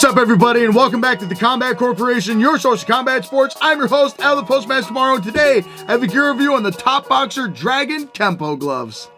What's up, everybody, and welcome back to the Combat Corporation, your source of combat sports. I'm your host, Al the Postmaster Tomorrow, and today I have a gear review on the Topboxer Dragon Kenpo gloves.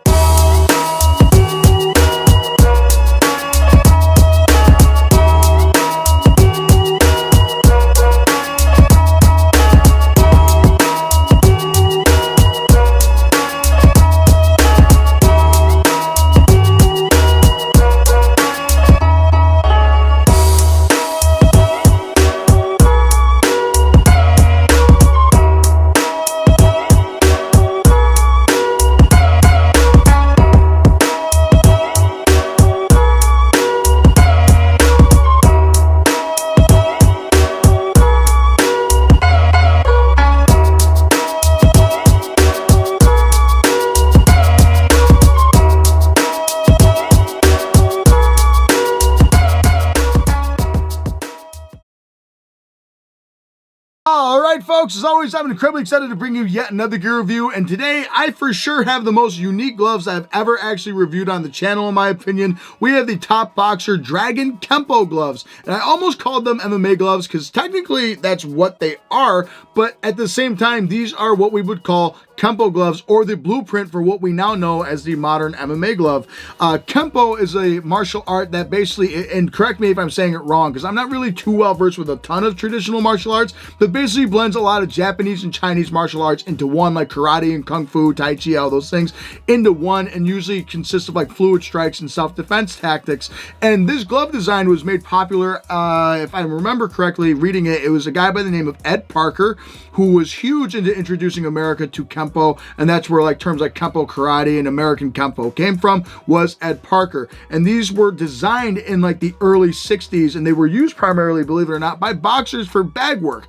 Alright folks, as always, I'm incredibly excited to bring you yet another gear review, and today I for sure have the most unique gloves I've ever actually reviewed on the channel, in my opinion. We have the Topboxer Dragon Kenpo gloves, and I almost called them MMA gloves because technically that's what they are, but at the same time, these are what we would call Kenpo gloves, or the blueprint for what we now know as the modern MMA glove. Kenpo is a martial art that basically, and correct me if I'm saying it wrong, because I'm not really too well versed with a ton of traditional martial arts, but basically blends a lot of Japanese and Chinese martial arts into one, like karate and kung fu, tai chi, all those things into one, and usually consists of like fluid strikes and self-defense tactics. And this glove design was made popular, if I remember correctly, reading it, it was a guy by the name of Ed Parker, who was huge into introducing America to Kenpo, and that's where like terms like Kenpo karate and American Kenpo came from, was Ed Parker. And these were designed in like the early 60s, and they were used primarily, believe it or not, by boxers for bag work.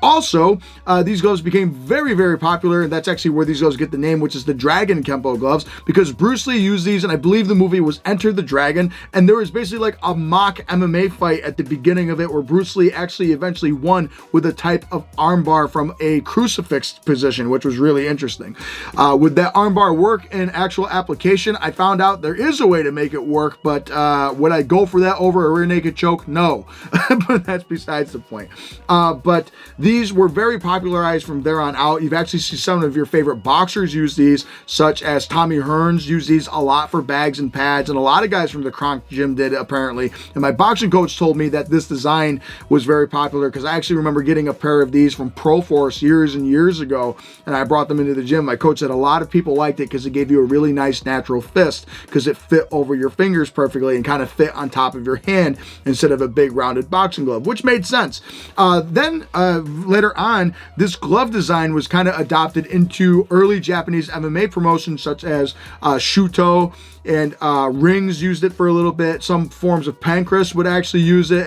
Also, these gloves became very, very popular, and that's actually where these gloves get the name, which is the Dragon Kenpo gloves, because Bruce Lee used these, and I believe the movie was Enter the Dragon, and there was basically like a mock MMA fight at the beginning of it where Bruce Lee actually eventually won with a type of armbar from a crucifix position, which was really interesting. Would that armbar work in actual application? I found out there is a way to make it work, but would I go for that over a rear naked choke? No, but that's besides the point. But these were very popularized from there on out. You've actually seen some of your favorite boxers use these, such as Tommy Hearns used these a lot for bags and pads, and a lot of guys from the Kronk gym did apparently. And my boxing coach told me that this design was very popular because I actually remember getting a pair of these from Proforce years and years ago, and I brought them into the gym. My coach said a lot of people liked it because it gave you a really nice natural fist because it fit over your fingers perfectly and kind of fit on top of your hand instead of a big rounded boxing glove, which made sense. Then later on, this glove design was kind of adopted into early Japanese MMA promotions such as Shuto, and Rings used it for a little bit. Some forms of Pancrase would actually use it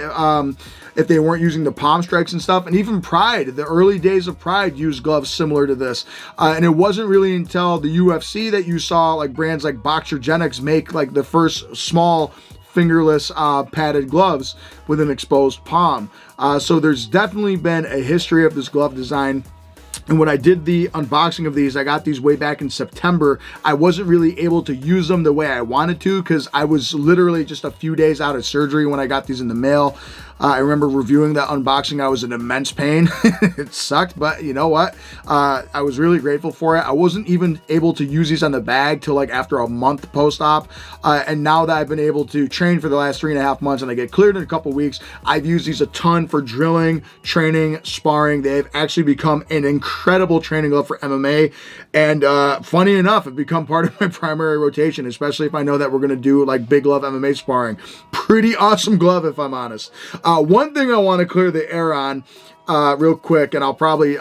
if they weren't using the palm strikes and stuff. And even Pride, the early days of Pride used gloves similar to this. And it wasn't really until the UFC that you saw like brands like Boxergenics make like the first small fingerless padded gloves with an exposed palm. So there's definitely been a history of this glove design. And when I did the unboxing of these, I got these way back in September. I wasn't really able to use them the way I wanted to because I was literally just a few days out of surgery when I got these in the mail. I remember reviewing that unboxing. I was in immense pain. It sucked, but you know what? I was really grateful for it. I wasn't even able to use these on the bag till like after a month post-op. And now that I've been able to train for the last 3.5 months and I get cleared in a couple weeks, I've used these a ton for drilling, training, sparring. They've actually become an incredible training glove for MMA. And funny enough, it's become part of my primary rotation, especially if I know that we're going to do like big glove MMA sparring. Pretty awesome glove, if I'm honest. One thing I want to clear the air on real quick, and I'll probably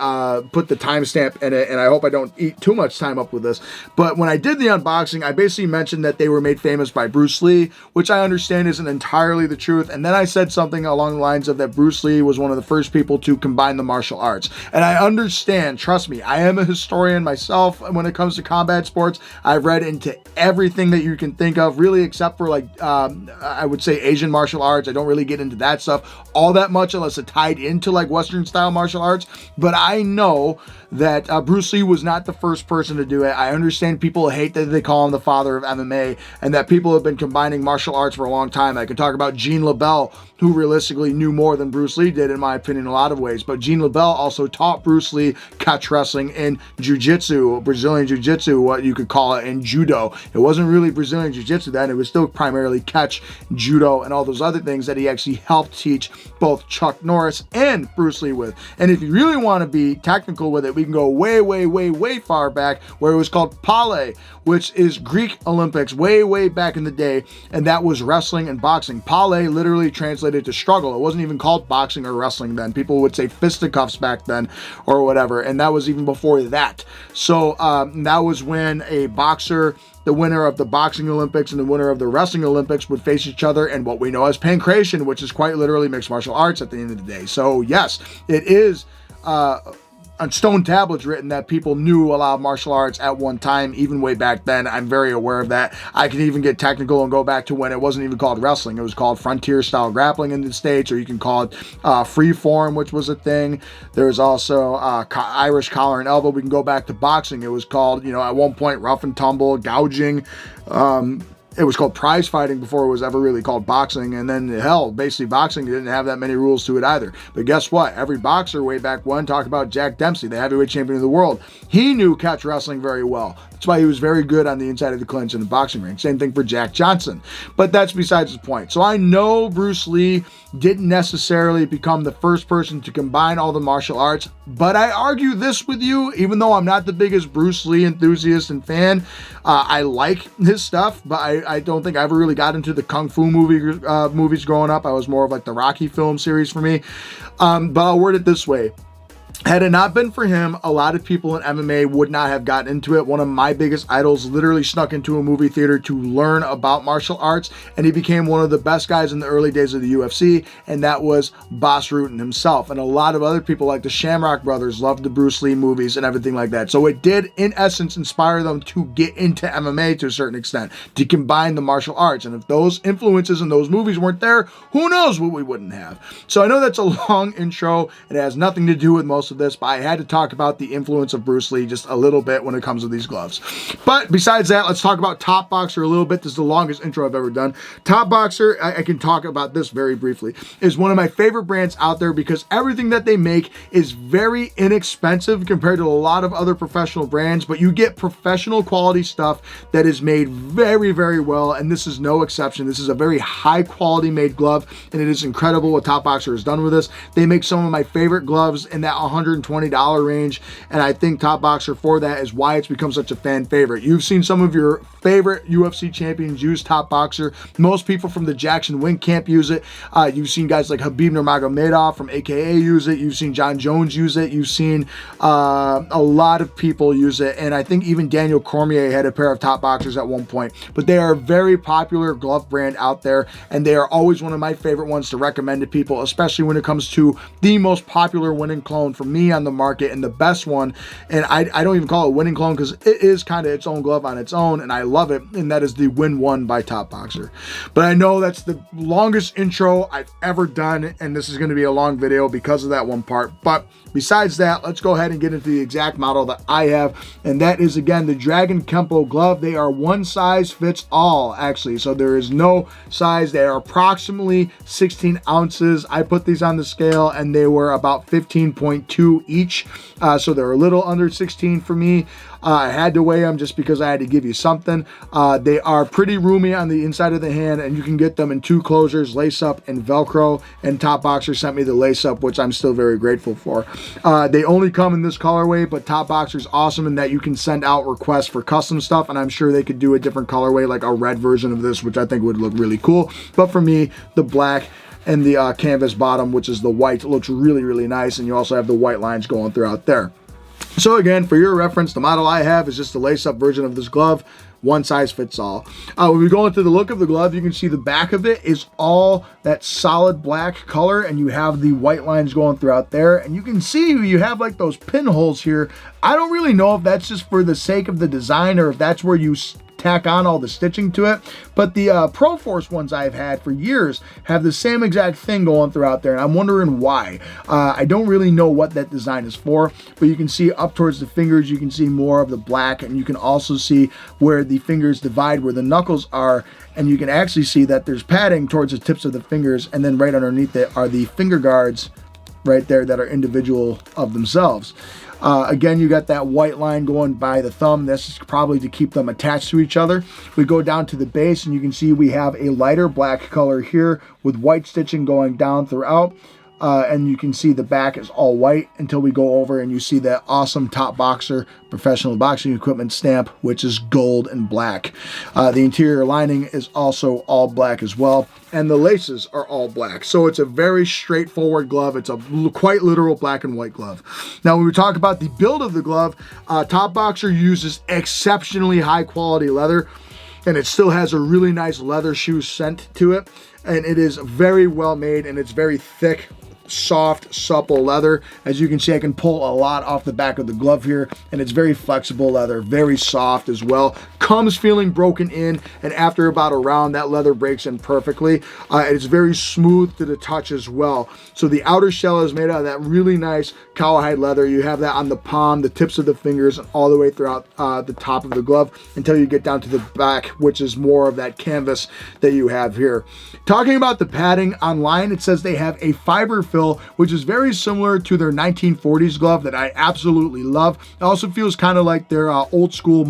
put the timestamp in it, and I hope I don't eat too much time up with this. But when I did the unboxing, I basically mentioned that they were made famous by Bruce Lee, which I understand isn't entirely the truth. And then I said something along the lines of that Bruce Lee was one of the first people to combine the martial arts. And I understand, trust me, I am a historian myself when it comes to combat sports. I've read into everything that you can think of, really, except for like, I would say Asian martial arts. I don't really get into that stuff all that much unless it tied into like Western style martial arts. But I know that Bruce Lee was not the first person to do it. I understand people hate that they call him the father of MMA, and that people have been combining martial arts for a long time. I can talk about Gene LeBell, who realistically knew more than Bruce Lee did, in my opinion, in a lot of ways. But Gene LeBell also taught Bruce Lee catch wrestling and jiu-jitsu, Brazilian jiu-jitsu, what you could call it, and judo. It wasn't really Brazilian jiu-jitsu then. It was still primarily catch, judo, and all those other things that he actually helped teach both Chuck Norris and Bruce Lee with. And if you really want to be technical with it, we can go way, way, way, way far back where it was called Pale, which is Greek Olympics, way, way back in the day. And that was wrestling and boxing. Pale literally translated to struggle. It wasn't even called boxing or wrestling then. People would say fisticuffs back then or whatever. And that was even before that. So that was when a boxer, the winner of the boxing Olympics and the winner of the wrestling Olympics, would face each other in what we know as pancration, which is quite literally mixed martial arts at the end of the day. So yes, it is on stone tablets written that people knew a lot of martial arts at one time, even way back then. I'm very aware of that. I can even get technical and go back to when it wasn't even called wrestling. It was called frontier style grappling in the States, or you can call it free form, which was a thing. There's also Irish collar and elbow. We can go back to boxing. It was called, at one point, rough and tumble, gouging. It was called prize fighting before it was ever really called boxing. And then hell, basically boxing didn't have that many rules to it either. But guess what? Every boxer way back when, talk about Jack Dempsey, the heavyweight champion of the world. He knew catch wrestling very well. That's why he was very good on the inside of the clinch in the boxing ring. Same thing for Jack Johnson. But that's besides the point. So I know Bruce Lee didn't necessarily become the first person to combine all the martial arts, but I argue this with you, even though I'm not the biggest Bruce Lee enthusiast and fan. I like his stuff, but I don't think I ever really got into the Kung Fu movies growing up. I was more of like the Rocky film series for me. But I'll word it this way. Had it not been for him, a lot of people in MMA would not have gotten into it. One of my biggest idols literally snuck into a movie theater to learn about martial arts, and he became one of the best guys in the early days of the UFC, and that was Bas Rutten himself. And a lot of other people like the Shamrock Brothers loved the Bruce Lee movies and everything like that. So it did, in essence, inspire them to get into MMA to a certain extent, to combine the martial arts. And if those influences in those movies weren't there, who knows what we wouldn't have. So I know that's a long intro, and it has nothing to do with most of this, but I had to talk about the influence of Bruce Lee just a little bit when it comes to these gloves. But besides that, let's talk about Topboxer a little bit. This is the longest intro I've ever done. Topboxer, I can talk about this very briefly, is one of my favorite brands out there because everything that they make is very inexpensive compared to a lot of other professional brands, but you get professional quality stuff that is made very, very well, and this is no exception. This is a very high quality made glove, and it is incredible what Topboxer has done with this. They make some of my favorite gloves in that $120 range, and I think Topboxer for that is why it's become such a fan favorite. You've seen some of your favorite UFC champions use Topboxer. Most people from the Jackson Wink camp use it. You've seen guys like Khabib Nurmagomedov from AKA use it. You've seen John Jones use it. You've seen a lot of people use it, and I think even Daniel Cormier had a pair of Topboxers at one point. But they are a very popular glove brand out there, and they are always one of my favorite ones to recommend to people, especially when it comes to the most popular winning clone for me on the market and the best one. And I don't even call it a winning clone because it is kind of its own glove on its own, and I love it, and that is the Win 1 by Topboxer. But I know that's the longest intro I've ever done, and this is going to be a long video because of that one part. But besides that, let's go ahead and get into the exact model that I have, and that is, again, the Dragon Kenpo glove. They are one size fits all, actually, so there is no size. They are approximately 16 ounces. I put these on the scale, and they were about 15.2 each, so they're a little under 16 for me. I had to weigh them just because I had to give you something. They are pretty roomy on the inside of the hand, and you can get them in 2 closures, lace up and Velcro, and Topboxer sent me the lace up, which I'm still very grateful for. They only come in this colorway, but Topboxer is awesome in that you can send out requests for custom stuff, and I'm sure they could do a different colorway, like a red version of this, which I think would look really cool. But for me, the black and the canvas bottom, which is the white, looks really, really nice, and you also have the white lines going throughout there. So again, for your reference, the model I have is just the lace-up version of this glove. One size fits all. When we go into the look of the glove, you can see the back of it is all that solid black color, and you have the white lines going throughout there. And you can see you have like those pinholes here. I don't really know if that's just for the sake of the design or if that's where you tack on all the stitching to it. But the Pro Force ones I've had for years have the same exact thing going throughout there, and I'm wondering why. I don't really know what that design is for, but you can see up towards the fingers, you can see more of the black, and you can also see where the fingers divide, where the knuckles are, and you can actually see that there's padding towards the tips of the fingers, and then right underneath it are the finger guards right there that are individual of themselves. Again, you got that white line going by the thumb. This is probably to keep them attached to each other. We go down to the base and you can see we have a lighter black color here with white stitching going down throughout. And you can see the back is all white until we go over and you see that awesome Topboxer professional boxing equipment stamp, which is gold and black. The interior lining is also all black as well, and the laces are all black. So it's a very straightforward glove. It's a quite literal black and white glove. Now, when we talk about the build of the glove, Topboxer uses exceptionally high quality leather, and it still has a really nice leather shoe scent to it. And it is very well made, and it's very thick, soft, supple leather. As you can see, I can pull a lot off the back of the glove here, and it's very flexible leather, very soft as well. Comes feeling broken in, and after about a round, that leather breaks in perfectly. It's very smooth to the touch as well. So the outer shell is made out of that really nice cowhide leather. You have that on the palm, the tips of the fingers, and all the way throughout the top of the glove until you get down to the back, which is more of that canvas that you have here. Talking about the padding, online it says they have a fiber fill, which is very similar to their 1940s glove that I absolutely love. It also feels kind of like their old school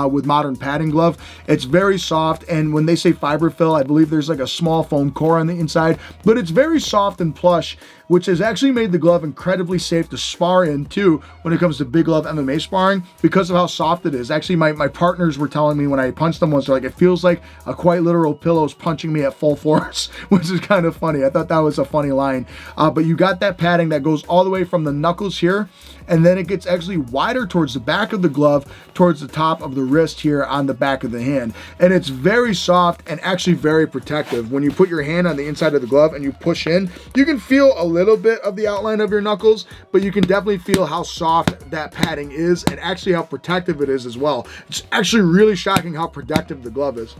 with modern padding glove. It's very soft, and when they say fiber fill, I believe there's like a small foam core on the inside, but it's very soft and plush, which has actually made the glove incredibly safe to spar in too when it comes to big glove MMA sparring because of how soft it is. Actually, my partners were telling me when I punched them once, they're like, it feels like a quite literal pillow's punching me at full force, which is kind of funny. I thought that was a funny line. But you got that padding that goes all the way from the knuckles here, and then it gets actually wider towards the back of the glove, towards the top of the wrist here on the back of the hand. And it's very soft and actually very protective. When you put your hand on the inside of the glove and you push in, you can feel a little bit of the outline of your knuckles, but you can definitely feel how soft that padding is and actually how protective it is as well. It's actually really shocking how protective the glove is.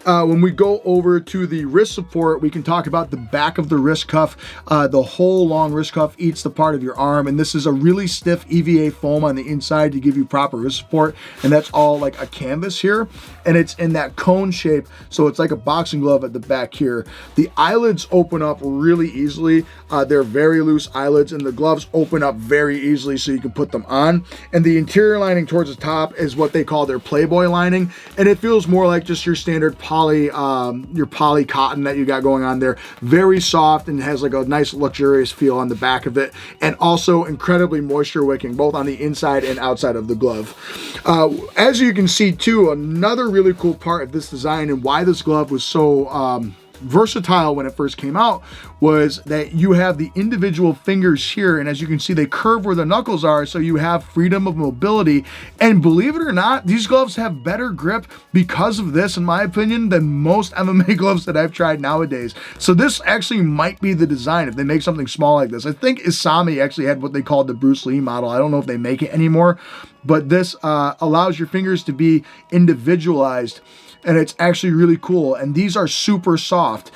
When we go over to the wrist support, we can talk about the back of the wrist cuff. The whole long wrist cuff eats the part of your arm, and this is a really stiff EVA foam on the inside to give you proper wrist support, and that's all like a canvas here, and it's in that cone shape, so it's like a boxing glove at the back here. The eyelids open up really easily. They're very loose eyelids, and the gloves open up very easily so you can put them on. And the interior lining towards the top is what they call their Playboy lining, and it feels more like just your standard poly cotton that you got going on there. Very soft and has like a nice luxurious feel on the back of it, and also incredibly moisture wicking both on the inside and outside of the glove. As you can see too, another really cool part of this design and why this glove was so versatile when it first came out was that you have the individual fingers here, and as you can see, they curve where the knuckles are, so you have freedom of mobility. And believe it or not, these gloves have better grip because of this, in my opinion, than most MMA gloves that I've tried nowadays. So this actually might be the design if they make something small like this. I think Isami actually had what they called the Bruce Lee model. I don't know if they make it anymore, but this allows your fingers to be individualized, and it's actually really cool. And these are super soft,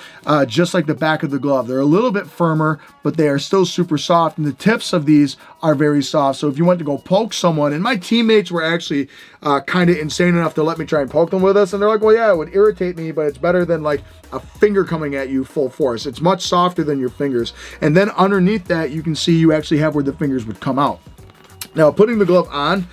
just like the back of the glove. They're a little bit firmer, but they are still super soft, and the tips of these are very soft. So if you went to go poke someone, and my teammates were actually kind of insane enough to let me try and poke them with this, and they're like, well, yeah, it would irritate me, but it's better than like a finger coming at you full force. It's much softer than your fingers. And then underneath that, you can see you actually have where the fingers would come out. Now, putting the glove on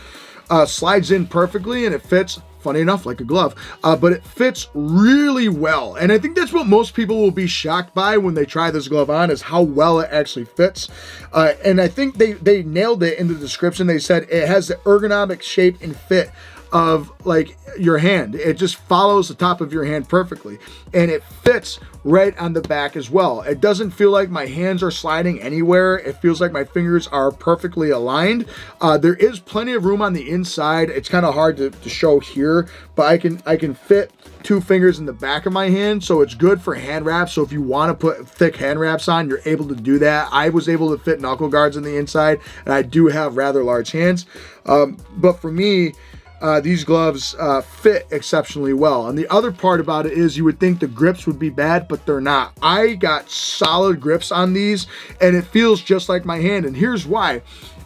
slides in perfectly, and it fits, funny enough, like a glove, but it fits really well. And I think that's what most people will be shocked by when they try this glove on, is how well it actually fits. And I think they nailed it in the description. They said it has the ergonomic shape and fit of like your hand. It just follows the top of your hand perfectly, and it fits right on the back as well. It doesn't feel like my hands are sliding anywhere. It feels like my fingers are perfectly aligned. There is plenty of room on the inside. It's kind of hard to show here, but I can fit 2 fingers in the back of my hand, so it's good for hand wraps. So if you want to put thick hand wraps on, you're able to do that. I was able to fit knuckle guards on the inside, and I do have rather large hands. But for me, these gloves fit exceptionally well. And the other part about it is you would think the grips would be bad, but they're not. I got solid grips on these and it feels just like my hand. And here's why.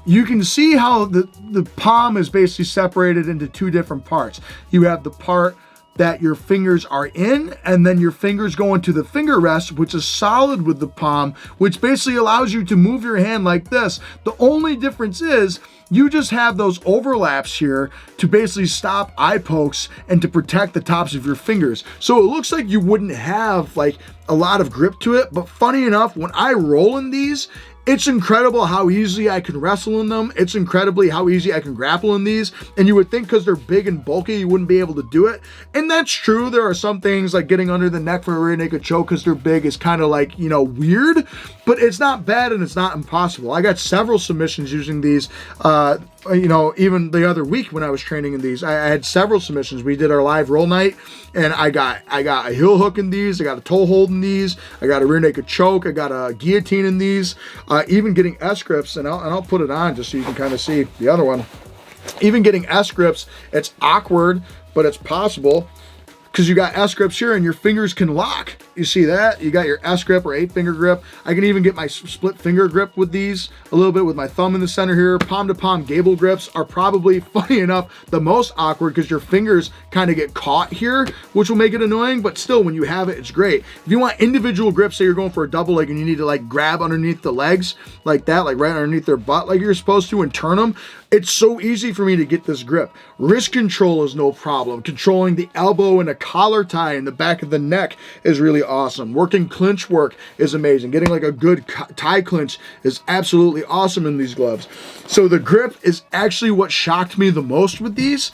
You can see how the palm is basically separated into two different parts. You have the part that your fingers are in, and then your fingers go into the finger rest, which is solid with the palm, which basically allows you to move your hand like this. The only difference is you just have those overlaps here to basically stop eye pokes and to protect the tops of your fingers. So it looks like you wouldn't have like a lot of grip to it, but funny enough, when I roll in these, it's incredible how easily I can wrestle in them. It's incredibly how easy I can grapple in these. And you would think because they're big and bulky, you wouldn't be able to do it. And that's true. There are some things like getting under the neck for a rear naked choke because they're big is kind of like, you know, weird, but it's not bad and it's not impossible. I got several submissions using these, you know, even the other week when I was training in these, I had several submissions. We did our live roll night and I got a heel hook in these. I got a toe hold in these. I got a rear naked choke. I got a guillotine in these. Even getting S grips, and I'll put it on just so you can kind of see the other one. Even getting S grips, it's awkward, but it's possible because you got S grips here and your fingers can lock. You see that? You got your S grip or 8-finger grip. I can even get my split finger grip with these a little bit with my thumb in the center here. Palm to palm gable grips are probably, funny enough, the most awkward because your fingers kind of get caught here, which will make it annoying, but still when you have it, it's great. If you want individual grips, say you're going for a double leg and you need to like grab underneath the legs like that, like right underneath their butt like you're supposed to and turn them, it's so easy for me to get this grip. Wrist control is no problem. Controlling the elbow and a collar tie in the back of the neck is really awesome. Working clinch work is amazing. Getting like a good tie clinch is absolutely awesome in these gloves. So the grip is actually what shocked me the most with these.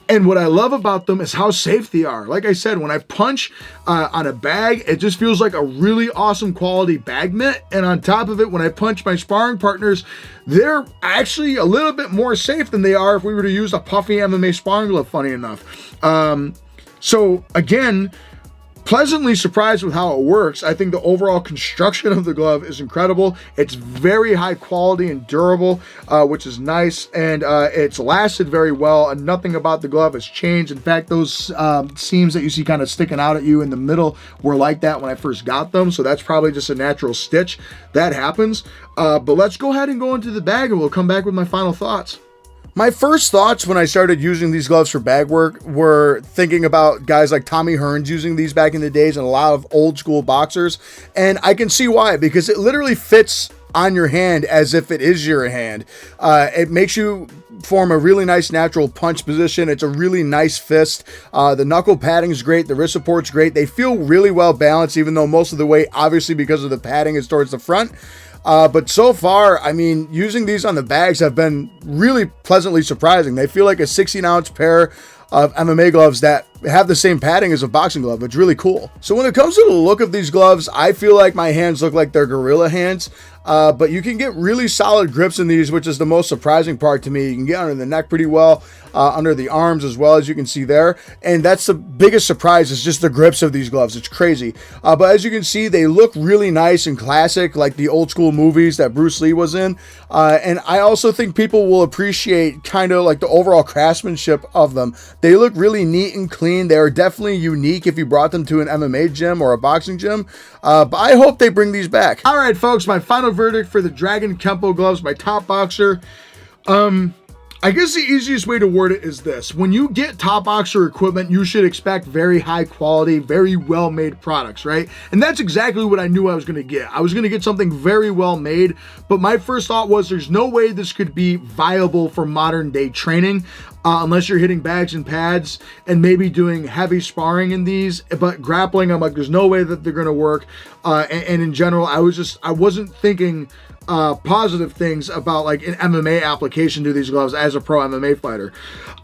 And what I love about them is how safe they are. Like I said, when I punch on a bag, it just feels like a really awesome quality bag mitt. And on top of it, when I punch my sparring partners, they're actually a little bit more safe than they are if we were to use a puffy MMA sparring glove, funny enough. So again, pleasantly surprised with how it works. I think the overall construction of the glove is incredible. It's very high quality and durable, which is nice, and it's lasted very well, and nothing about the glove has changed. In fact, those seams that you see kind of sticking out at you in the middle were like that when I first got them, so that's probably just a natural stitch. That happens. But let's go ahead and go into the bag, and we'll come back with my final thoughts. My first thoughts when I started using these gloves for bag work were thinking about guys like Tommy Hearns using these back in the days and a lot of old school boxers. And I can see why, because it literally fits on your hand as if it is your hand. It makes you form a really nice natural punch position. It's a really nice fist. The knuckle padding is great. The wrist support's great. They feel really well balanced, even though most of the weight, obviously because of the padding, is towards the front. But so far, I mean, using these on the bags have been really pleasantly surprising. They feel like a 16-ounce pair of MMA gloves that have the same padding as a boxing glove. It's really cool. So when it comes to the look of these gloves, I feel like my hands look like they're gorilla hands. But you can get really solid grips in these, which is the most surprising part to me. You can get under the neck pretty well, under the arms as well, as you can see there. And that's the biggest surprise, is just the grips of these gloves. It's crazy. But as you can see, they look really nice and classic, like the old school movies that Bruce Lee was in. And I also think people will appreciate kind of like the overall craftsmanship of them. They look really neat and clean. They are definitely unique if you brought them to an MMA gym or a boxing gym. But I hope they bring these back. All right, folks, my final verdict for the Dragon Kenpo gloves by Topboxer. I guess the easiest way to word it is this. When you get Topboxer equipment, you should expect very high quality, very well made products, right? And that's exactly what I knew I was going to get. I was going to get something very well made, but my first thought was there's no way this could be viable for modern day training. Unless you're hitting bags and pads and maybe doing heavy sparring in these. But grappling, I'm like, there's no way that they're going to work. And in general, I wasn't thinking positive things about like an MMA application to these gloves as a pro MMA fighter.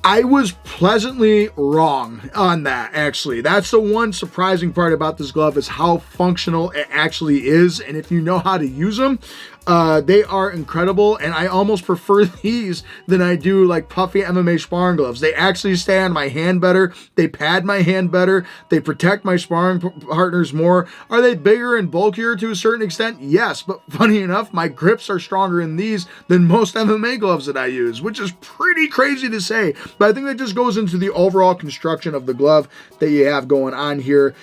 I was pleasantly wrong on that, actually. That's the one surprising part about this glove, is how functional it actually is. And if you know how to use them, They are incredible, and I almost prefer these than I do like puffy MMA sparring gloves. They actually stay on my hand better. They pad my hand better. They protect my sparring partners more. Are they bigger and bulkier to a certain extent? Yes, but funny enough, my grips are stronger in these than most MMA gloves that I use, which is pretty crazy to say. But I think that just goes into the overall construction of the glove that you have going on here.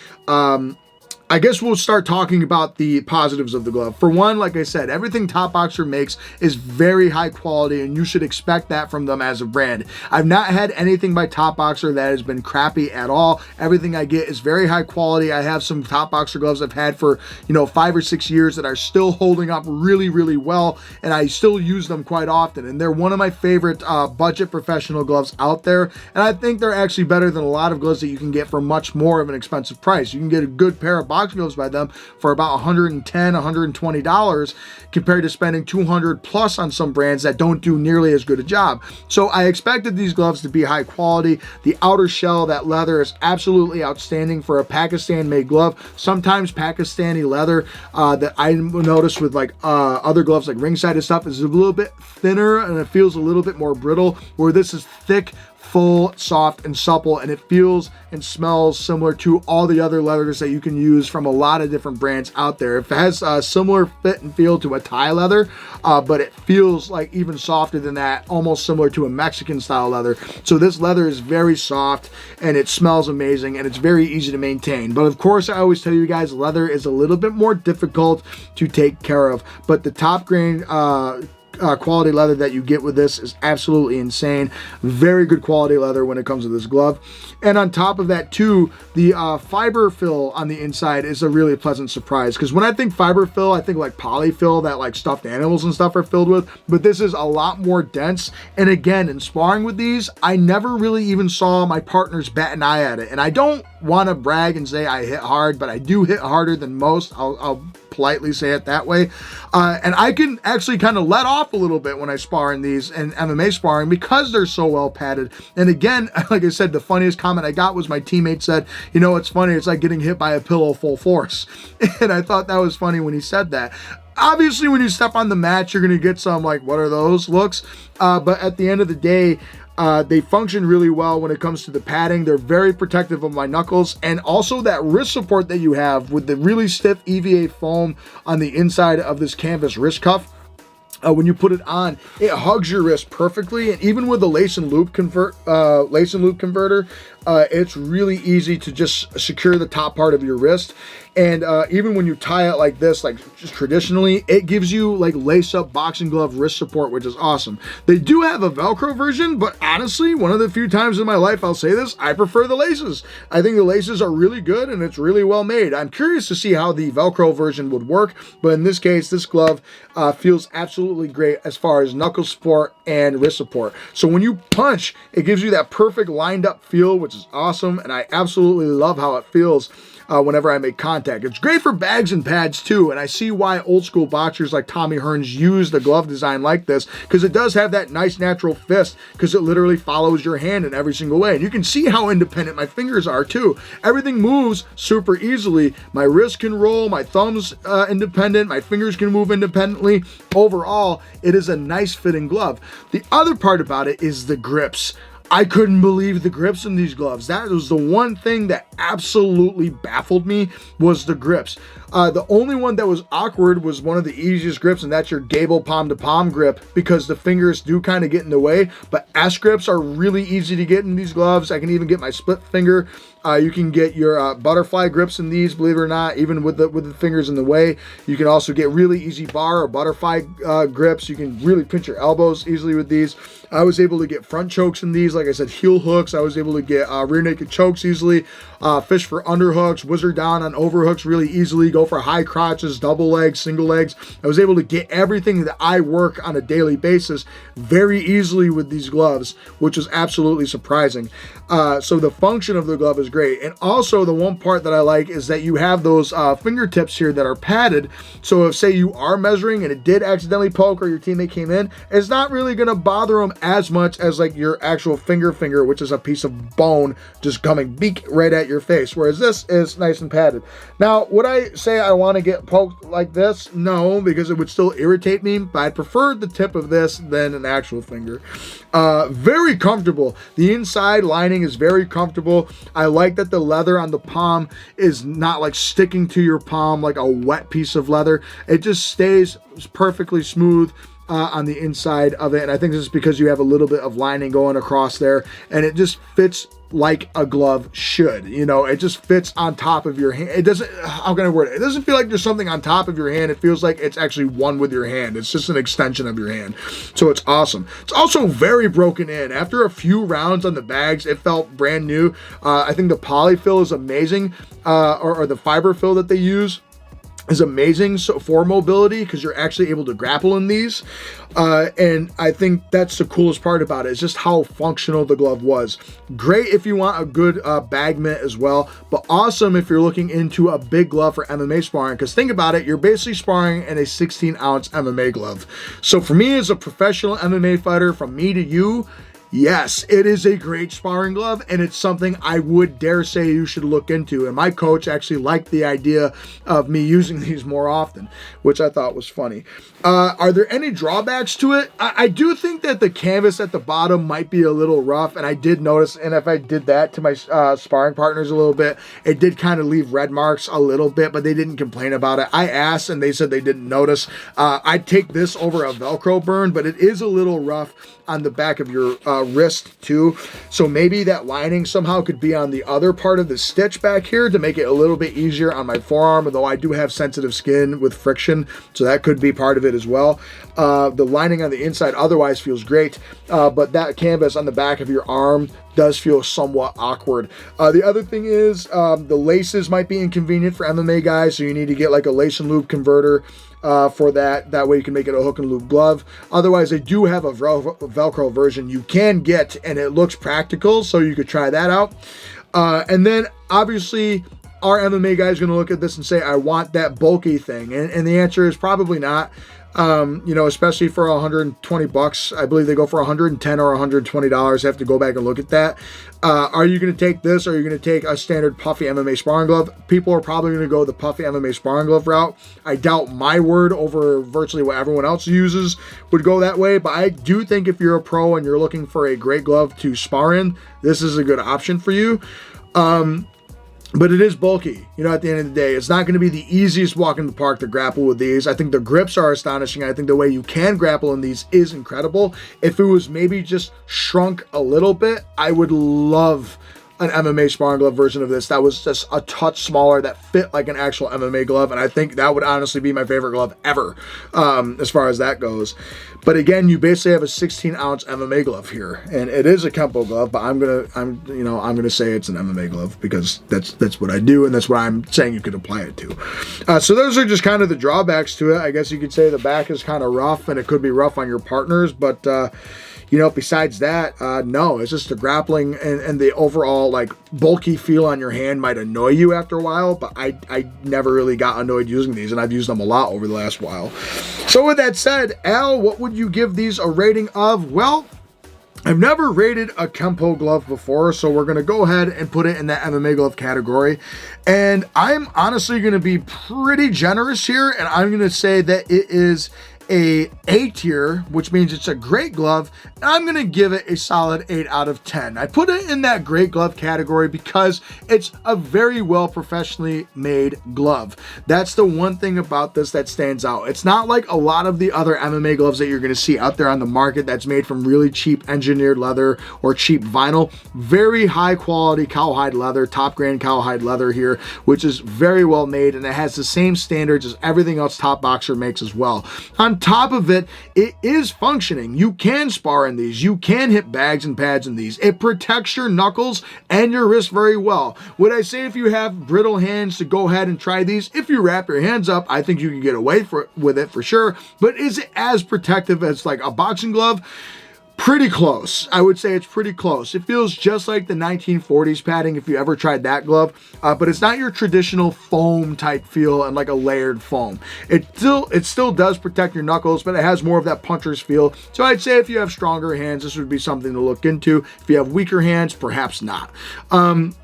I guess we'll start talking about the positives of the glove. For one, like I said, everything Topboxer makes is very high quality, and you should expect that from them as a brand. I've not had anything by Topboxer that has been crappy at all. Everything I get is very high quality. I have some Topboxer gloves I've had for, 5 or 6 years that are still holding up really, really well, and I still use them quite often. And they're one of my favorite budget professional gloves out there, and I think they're actually better than a lot of gloves that you can get for much more of an expensive price. You can get a good pair of box gloves by them for about $110, $120 compared to spending $200 plus on some brands that don't do nearly as good a job. So I expected these gloves to be high quality. The outer shell, that leather, is absolutely outstanding for a Pakistan made glove. Sometimes Pakistani leather that I notice with like other gloves like ringside and stuff is a little bit thinner and it feels a little bit more brittle, where this is thick, full, soft, and supple, and it feels and smells similar to all the other leathers that you can use from a lot of different brands out there. It has a similar fit and feel to a Thai leather, but it feels like even softer than that, almost similar to a Mexican style leather. So this leather is very soft, and it smells amazing, and it's very easy to maintain. But of course, I always tell you guys, leather is a little bit more difficult to take care of, but the top grain quality leather that you get with this is absolutely insane. Very good quality leather when it comes to this glove. And on top of that too, the fiber fill on the inside is a really pleasant surprise, because when I think fiber fill, I think like polyfill that like stuffed animals and stuff are filled with, but this is a lot more dense. And again, in sparring with these, I never really even saw my partners bat an eye at it. And I don't want to brag and say I hit hard, but I do hit harder than most. I'll politely say it that way. And I can actually kind of let off a little bit when I spar in these and MMA sparring because they're so well padded. And again, like I said, the funniest comment I got was my teammate said, it's funny, it's like getting hit by a pillow full force. And I thought that was funny when he said that. Obviously, when you step on the mat, you're going to get some like, what are those looks? But at the end of the day, they function really well when it comes to the padding. They're very protective of my knuckles, and also that wrist support that you have with the really stiff EVA foam on the inside of this canvas wrist cuff. When you put it on, it hugs your wrist perfectly, and even with the lace and loop converter, it's really easy to just secure the top part of your wrist. And even when you tie it like this, like just traditionally, it gives you like lace-up boxing glove wrist support, which is awesome. They do have a Velcro version, but honestly, one of the few times in my life I'll say this, I prefer the laces. I think the laces are really good, and it's really well made. I'm curious to see how the Velcro version would work, but in this case, this glove feels absolutely great as far as knuckle support and wrist support. So when you punch, it gives you that perfect lined up feel, which is awesome, and I absolutely love how it feels whenever I make contact. It's great for bags and pads too, and I see why old school boxers like Tommy Hearns use the glove design like this, because it does have that nice natural fist, because it literally follows your hand in every single way. And you can see how independent my fingers are too. Everything moves super easily. My wrist can roll, my thumb's independent, my fingers can move independently. Overall, it is a nice fitting glove. The other part about it is the grips. I couldn't believe the grips in these gloves. That was the one thing that absolutely baffled me, was the grips. The only one that was awkward was one of the easiest grips, and that's your Gable palm to palm grip, because the fingers do kind of get in the way, but S grips are really easy to get in these gloves. I can even get my split finger. You can get your butterfly grips in these, believe it or not, even with the fingers in the way. You can also get really easy bar or butterfly grips. You can really pinch your elbows easily with these. I was able to get front chokes in these, like I said, heel hooks. I was able to get rear naked chokes easily, fish for underhooks, whizzer down on overhooks really easily, go for high crotches, double legs, single legs. I was able to get everything that I work on a daily basis very easily with these gloves, which is absolutely surprising. So the function of the glove is great. And also the one part that I like is that you have those fingertips here that are padded. So if say you are measuring and it did accidentally poke or your teammate came in, it's not really going to bother them as much as like your actual finger, which is a piece of bone just coming beak right at your face, whereas this is nice and padded. Now, would I say I want to get poked like this? No, because it would still irritate me, but I prefer the tip of this than an actual finger. Very comfortable. The inside lining is very comfortable. I like that the leather on the palm is not like sticking to your palm like a wet piece of leather. It just stays perfectly smooth on the inside of it, and I think this is because you have a little bit of lining going across there, and it just fits like a glove should. You know, it just fits on top of your hand. It doesn't, how can I word it? It doesn't feel like there's something on top of your hand. It feels like it's actually one with your hand. It's just an extension of your hand. So it's awesome. It's also very broken in. After a few rounds on the bags, it felt brand new. I think the polyfill is amazing, or the fiber fill that they use is amazing for mobility, because you're actually able to grapple in these. And I think that's the coolest part about it, is just how functional the glove was. Great if you want a good bag mitt as well, but awesome if you're looking into a big glove for MMA sparring, because think about it, you're basically sparring in a 16-ounce MMA glove. So for me as a professional MMA fighter, from me to you, yes, it is a great sparring glove, and it's something I would dare say you should look into. And my coach actually liked the idea of me using these more often, which I thought was funny. Are there any drawbacks to it? I do think that the canvas at the bottom might be a little rough, and I did notice, and if I did that to my sparring partners a little bit, it did kind of leave red marks a little bit, but they didn't complain about it. I asked, and they said they didn't notice. I'd take this over a Velcro burn, but it is a little rough on the back of your wrist too. So maybe that lining somehow could be on the other part of the stitch back here to make it a little bit easier on my forearm, although I do have sensitive skin with friction, so that could be part of it as well. The lining on the inside otherwise feels great, but that canvas on the back of your arm does feel somewhat awkward. The other thing is the laces might be inconvenient for MMA guys, so you need to get like a lace and loop converter for that. That way you can make it a hook and loop glove. Otherwise, they do have a Velcro version you can get, and it looks practical, so you could try that out. And then obviously, our MMA guy is going to look at this and say, I want that bulky thing. And the answer is probably not. You know, especially for $120. I believe they go for $110 or $120. I have to go back and look at that. Are you going to take this, or are you going to take a standard puffy MMA sparring glove? People are probably going to go the puffy MMA sparring glove route. I doubt my word over virtually what everyone else uses would go that way, but I do think if you're a pro and you're looking for a great glove to spar in, this is a good option for you. But it is bulky, you know, at the end of the day. It's not going to be the easiest walk in the park to grapple with these. I think the grips are astonishing. I think the way you can grapple in these is incredible. If it was maybe just shrunk a little bit, I would love an MMA sparring glove version of this that was just a touch smaller, that fit like an actual MMA glove, and I think that would honestly be my favorite glove ever, as far as that goes. But again, you basically have a 16-ounce MMA glove here, and it is a Kenpo glove, but I'm gonna say it's an MMA glove because that's what I do, and that's what I'm saying you could apply it to. So those are just kind of the drawbacks to it. I guess you could say the back is kind of rough, and it could be rough on your partners, but you know, besides that, no, it's just the grappling and the overall like bulky feel on your hand might annoy you after a while, but I never really got annoyed using these, and I've used them a lot over the last while. So with that said, Al, what would you give these a rating of? Well, I've never rated a Kenpo glove before, so we're going to go ahead and put it in that MMA glove category. And I'm honestly going to be pretty generous here, and I'm going to say that it is a A tier, which means it's a great glove. I'm going to give it a solid 8 out of 10. I put it in that great glove category because it's a very well professionally made glove. That's the one thing about this that stands out. It's not like a lot of the other MMA gloves that you're going to see out there on the market that's made from really cheap engineered leather or cheap vinyl. Very high quality cowhide leather, top grain cowhide leather here, which is very well made, and it has the same standards as everything else Topboxer makes as well. On top of it, it is functioning. You can spar in these. You can hit bags and pads in these. It protects your knuckles and your wrist very well. Would I say if you have brittle hands to go ahead and try these? If you wrap your hands up, I think you can get away with it for sure. But is it as protective as like a boxing glove? Pretty close. I would say it's pretty close. It feels just like the 1940s padding if you ever tried that glove, but it's not your traditional foam type feel and like a layered foam. It still does protect your knuckles, but it has more of that puncher's feel. So I'd say if you have stronger hands, this would be something to look into. If you have weaker hands, perhaps not. And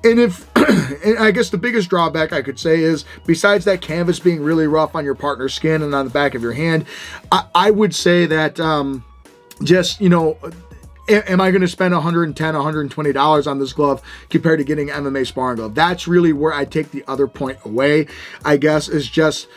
I guess the biggest drawback I could say is, besides that canvas being really rough on your partner's skin and on the back of your hand, I would say that just, you know, am I going to spend $110, $120 on this glove compared to getting an MMA sparring glove? That's really where I take the other point away, I guess, is just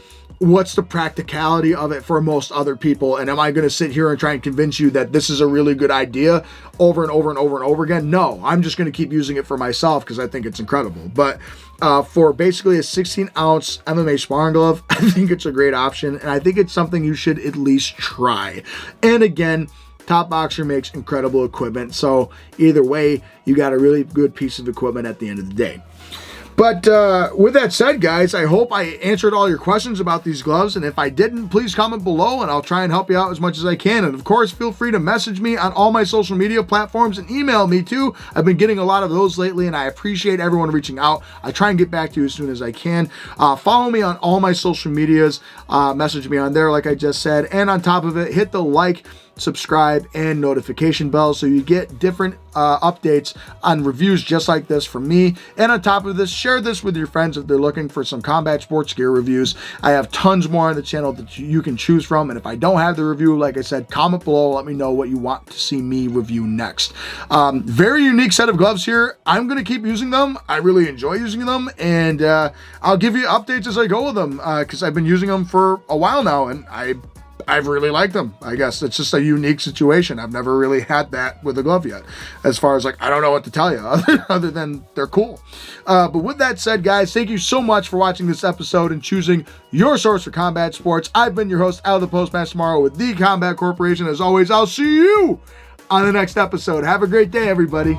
what's the practicality of it for most other people? And am I going to sit here and try and convince you that this is a really good idea over and over and over and over again? No, I'm just going to keep using it for myself because I think it's incredible. But for basically a 16-ounce MMA sparring glove, I think it's a great option. And I think it's something you should at least try. And again, Topboxer makes incredible equipment. So either way, you got a really good piece of equipment at the end of the day. But with that said, guys, I hope I answered all your questions about these gloves. And if I didn't, please comment below and I'll try and help you out as much as I can. And of course, feel free to message me on all my social media platforms and email me too. I've been getting a lot of those lately and I appreciate everyone reaching out. I try and get back to you as soon as I can. Follow me on all my social medias. Message me on there, like I just said. And on top of it, hit the like, subscribe, and notification bell so you get different updates on reviews just like this from me. And on top of this, share this with your friends if they're looking for some combat sports gear reviews. I have tons more on the channel that you can choose from. And if I don't have the review, like I said, comment below. Let me know what you want to see me review next. Very unique set of gloves here. I'm going to keep using them. I really enjoy using them. And I'll give you updates as I go with them because I've been using them for a while now. And I've really liked them. I guess it's just a unique situation. I've never really had that with a glove yet. As far as like, I don't know what to tell you other than they're cool. But with that said, guys, thank you so much for watching this episode and choosing your source for combat sports. I've been your host, Al the Postmaster Morrow with the Combat Corporation. As always, I'll see you on the next episode. Have a great day, everybody.